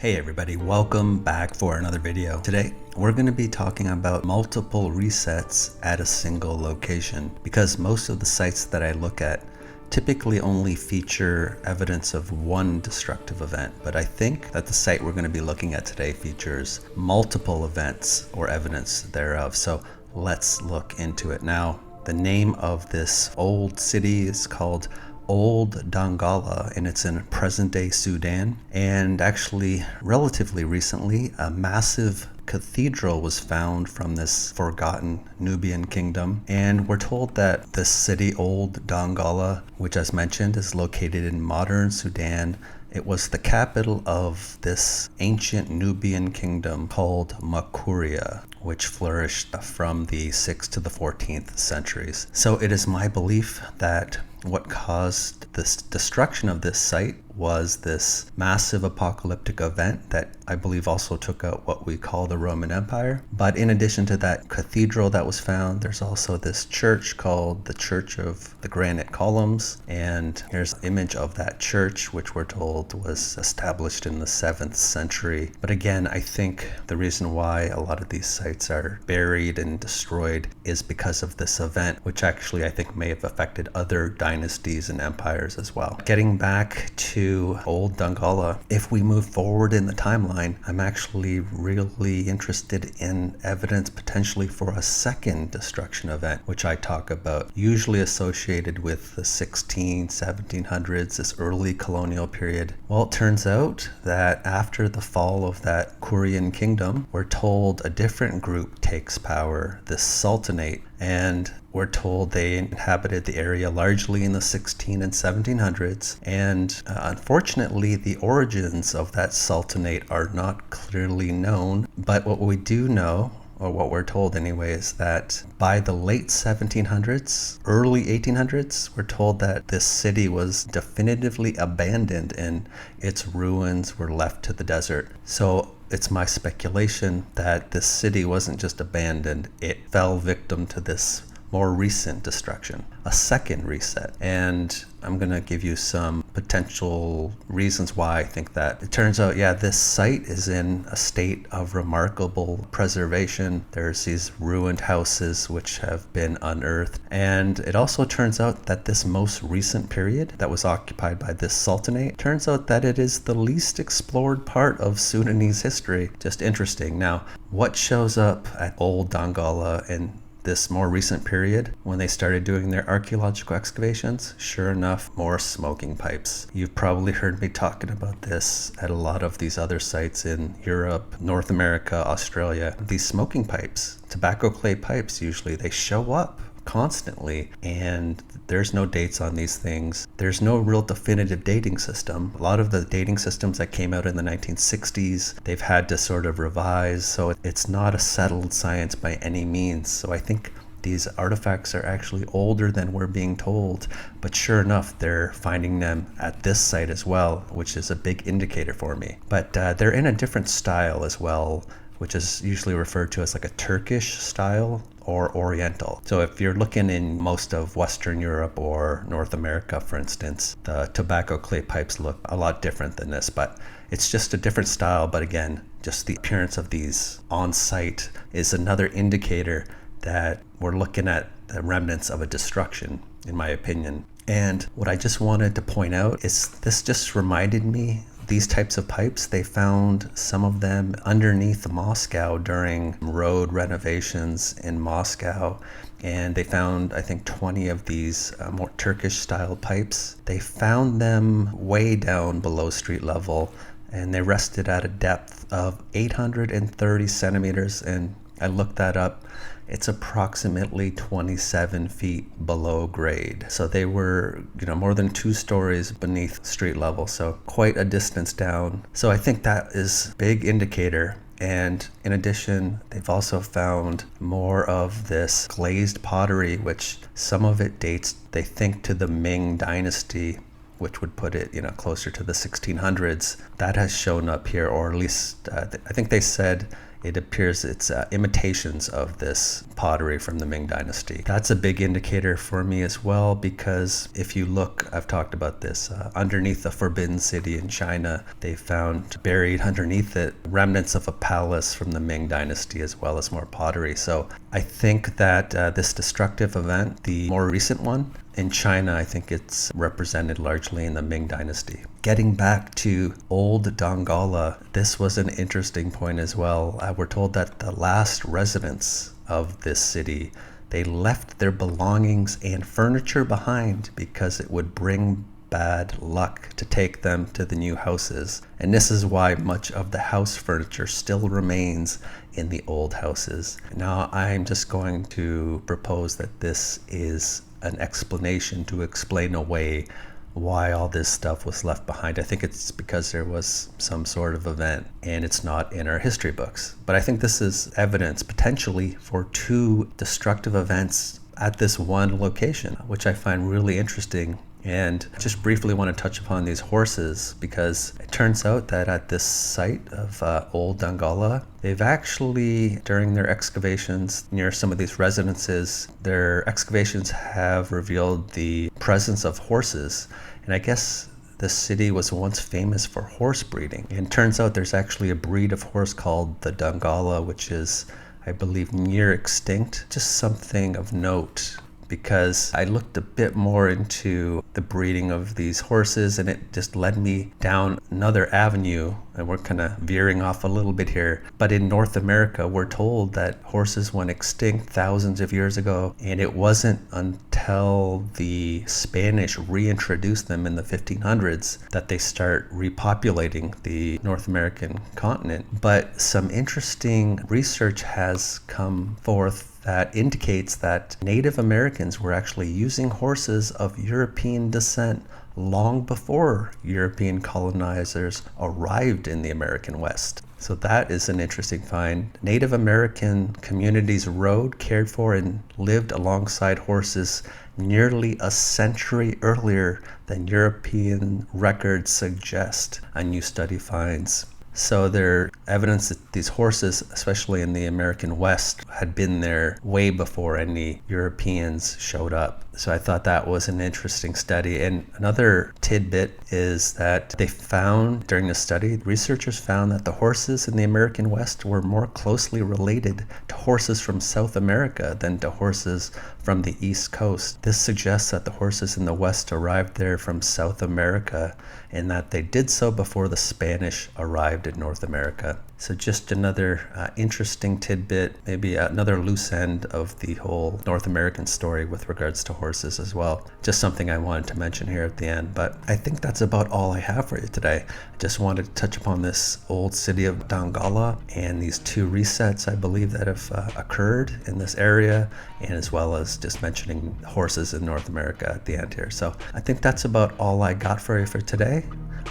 Hey everybody, welcome back for another video. Today, we're going to be talking about multiple resets at a single location because most of the sites that I look at typically only feature evidence of one destructive event, but I think that the site we're going to be looking at today features multiple events or evidence thereof. So let's look into it. Now, the name of this old city is called Olde Dongala, and it's in present-day Sudan. And actually, relatively recently, a massive cathedral was found from this forgotten Nubian kingdom. And we're told that this city, Olde Dongala, which as mentioned is located in modern Sudan, it was the capital of this ancient Nubian kingdom called Makuria, which flourished from the 6th to the 14th centuries. So it is my belief that what caused this destruction of this site was this massive apocalyptic event that I believe also took out what we call the Roman Empire. But in addition to that cathedral that was found, there's also this church called the Church of the Granite Columns. And here's an image of that church, which we're told was established in the 7th century. But again, I think the reason why a lot of these sites are buried and destroyed is because of this event, which actually I think may have affected other dynasties and empires as well. Getting back to Olde Dongala, if we move forward in the timeline, I'm actually really interested in evidence potentially for a second destruction event, which I talk about, usually associated with the 1700s, this early colonial period. Well, it turns out that after the fall of that Korean kingdom, we're told a different group takes power, the Sultanate, and we're told they inhabited the area largely in the 16 and 1700s. And unfortunately, the origins of that sultanate are not clearly known. But what we do know, or what we're told anyway, is that by the late 1700s, early 1800s, we're told that this city was definitively abandoned and its ruins were left to the desert. So it's my speculation that this city wasn't just abandoned, it fell victim to this more recent destruction, a second reset. And I'm gonna give you some potential reasons why I think that. It turns out, yeah, this site is in a state of remarkable preservation. There's these ruined houses which have been unearthed. And it also turns out that this most recent period that was occupied by this sultanate, turns out that it is the least explored part of Sudanese history. Just interesting. Now, what shows up at Olde Dongala and this more recent period, when they started doing their archaeological excavations, sure enough, more smoking pipes. You've probably heard me talking about this at a lot of these other sites in Europe, North America, Australia. These smoking pipes, tobacco clay pipes usually, they show up constantly, and there's no dates on these things. There's no real definitive dating system. A lot of the dating systems that came out in the 1960s, they've had to sort of revise, so it's not a settled science by any means. So I think these artifacts are actually older than we're being told, but sure enough, they're finding them at this site as well, which is a big indicator for me. But they're in a different style as well, which is usually referred to as like a Turkish style or Oriental. So if you're looking in most of Western Europe or North America, for instance, the tobacco clay pipes look a lot different than this, but it's just a different style. But again, just the appearance of these on site is another indicator that we're looking at the remnants of a destruction, in my opinion. And what I just wanted to point out is this just reminded me, these types of pipes, they found some of them underneath Moscow during road renovations in Moscow. And they found, I think, 20 of these more Turkish style pipes. They found them way down below street level, and they rested at a depth of 830 centimeters. And I looked that up. It's approximately 27 feet below grade. So they were, more than 2 stories beneath street level. So quite a distance down. So I think that is a big indicator. And in addition, they've also found more of this glazed pottery, which some of it dates, they think, to the Ming dynasty, which would put it, closer to the 1600s. That has shown up here, or at least I think they said it appears it's imitations of this pottery from the Ming Dynasty. That's a big indicator for me as well, because if you look, I've talked about this, underneath the Forbidden City in China, they found buried underneath it remnants of a palace from the Ming Dynasty as well as more pottery. So I think that this destructive event, the more recent one, in China, I think it's represented largely in the Ming Dynasty. Getting back to Old Dongala, this was an interesting point as well. We're told that the last residents of this city, they left their belongings and furniture behind because it would bring bad luck to take them to the new houses. And this is why much of the house furniture still remains in the old houses. Now, I'm just going to propose that this is an explanation to explain away why all this stuff was left behind. I think it's because there was some sort of event and it's not in our history books. But I think this is evidence potentially for two destructive events at this one location, which I find really interesting. And just briefly want to touch upon these horses, because it turns out that at this site of Old Dongala, they've actually, during their excavations near some of these residences, their excavations have revealed the presence of horses. And I guess the city was once famous for horse breeding. And it turns out there's actually a breed of horse called the Dongala, which is, I believe, near extinct. Just something of note, because I looked a bit more into the breeding of these horses and it just led me down another avenue, and we're kind of veering off a little bit here. But in North America, we're told that horses went extinct thousands of years ago, and it wasn't until the Spanish reintroduced them in the 1500s that they start repopulating the North American continent. But some interesting research has come forth that indicates that Native Americans were actually using horses of European descent long before European colonizers arrived in the American West. So that is an interesting find. Native American communities rode, cared for, and lived alongside horses nearly a century earlier than European records suggest, a new study finds. So there's evidence that these horses, especially in the American West, had been there way before any Europeans showed up. So I thought that was an interesting study. And another tidbit is that they found during the study, researchers found that the horses in the American West were more closely related to horses from South America than to horses from the East Coast. This suggests that the horses in the West arrived there from South America, and that they did so before the Spanish arrived in North America. So just another interesting tidbit, maybe another loose end of the whole North American story with regards to horses as well. Just something I wanted to mention here at the end. But I think that's about all I have for you today. I just wanted to touch upon this old city of Dongala and these two resets, I believe, that have occurred in this area, and as well as just mentioning horses in North America at the end here. So I think that's about all I got for you for today.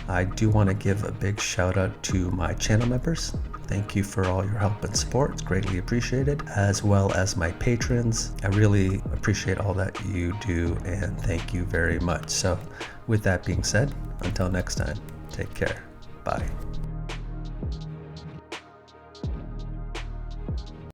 I do want to give a big shout out to my channel members. Thank you for all your help and support. It's greatly appreciated, as well as my patrons. I really appreciate all that you do, and thank you very much. So with that being said, until next time, take care. Bye.